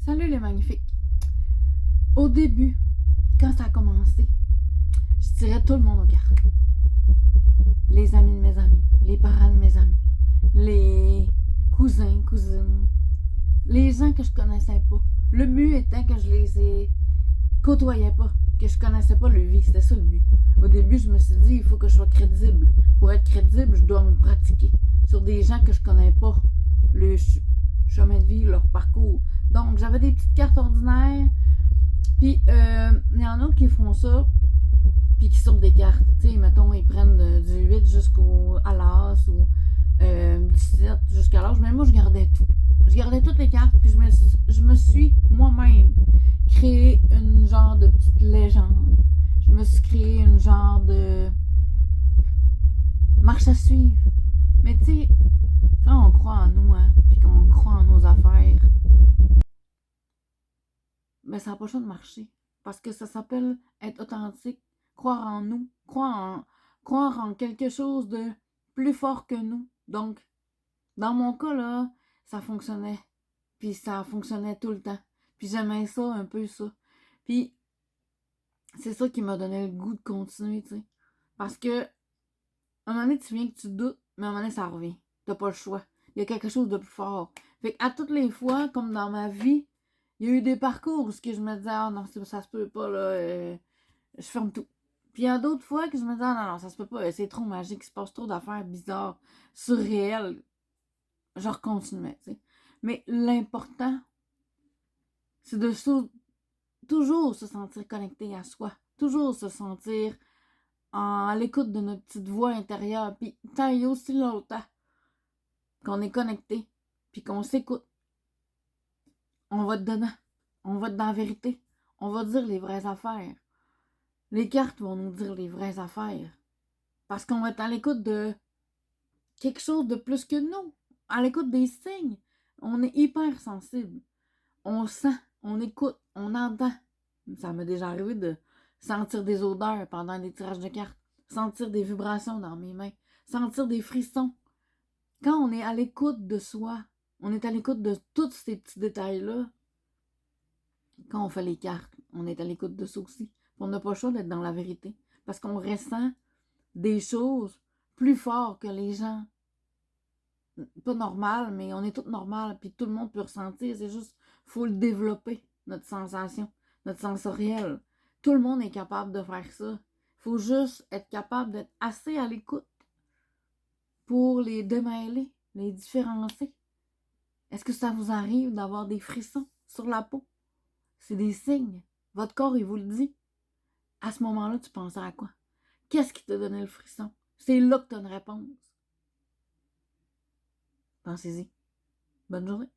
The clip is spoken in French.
Salut les magnifiques! Au début, quand ça a commencé, je tirais tout le monde aux cartes. Les amis de mes amis, les parents de mes amis, les cousins, cousines, les gens que je connaissais pas. Le but étant que je les côtoyais pas, que je connaissais pas leur vie. C'était ça le but. Au début, je me suis dit, il faut que je sois crédible. Pour être crédible, je dois me pratiquer sur des gens que je connais pas. Le chemin de vie, leur parcours. Donc, j'avais des petites cartes ordinaires. Puis, il y en a qui font ça, puis qui sortent des cartes. Tu sais, mettons, ils prennent du 8 jusqu'à l'as ou du 7 jusqu'à l'âge. Mais moi, je gardais tout. Je gardais toutes les cartes, puis je me suis moi-même créé une genre de petite légende. Je me suis créé une genre de marche à suivre. Mais tu sais, quand on croit en nous, hein, puis qu'on croit en nos affaires, mais ça n'a pas le choix de marcher. Parce que ça s'appelle être authentique, croire en nous, croire en quelque chose de plus fort que nous. Donc, dans mon cas, là, ça fonctionnait. Puis ça fonctionnait tout le temps. Puis j'aimais ça, un peu ça. Puis c'est ça qui m'a donné le goût de continuer, tu sais. Parce que, un moment donné, tu viens que tu doutes, mais à un moment donné, ça revient. T'as pas le choix. Il y a quelque chose de plus fort. Fait qu'à toutes les fois, comme dans ma vie, il y a eu des parcours où je me disais, ah non, ça se peut pas, là, je ferme tout. Puis il y a d'autres fois que je me disais, ah non, ça se peut pas, c'est trop magique, il se passe trop d'affaires bizarres, surréelles. Je recontinuais, tu sais. Mais l'important, c'est de toujours se sentir connecté à soi. Toujours se sentir à l'écoute de notre petite voix intérieure. Puis tant et aussi longtemps qu'on est connecté, puis qu'on s'écoute, on va être dedans. On va être dans la vérité. On va dire les vraies affaires. Les cartes vont nous dire les vraies affaires. Parce qu'on va être à l'écoute de quelque chose de plus que nous. À l'écoute des signes. On est hyper sensible. On sent, on écoute, on entend. Ça m'est déjà arrivé de sentir des odeurs pendant des tirages de cartes. Sentir des vibrations dans mes mains. Sentir des frissons. Quand on est à l'écoute de soi, on est à l'écoute de tous ces petits détails-là. Quand on fait les cartes, on est à l'écoute de ça aussi. On n'a pas le choix d'être dans la vérité. Parce qu'on ressent des choses plus fortes que les gens. Pas normal, mais on est toutes normales, puis tout le monde peut ressentir. C'est juste, faut le développer, notre sensation, notre sensoriel. Tout le monde est capable de faire ça. Faut juste être capable d'être assez à l'écoute pour les démêler, les différencier. Est-ce que ça vous arrive d'avoir des frissons sur la peau? C'est des signes. Votre corps, il vous le dit. À ce moment-là, tu pensais à quoi? Qu'est-ce qui t'a donné le frisson? C'est là que tu as une réponse. Pensez-y. Bonne journée.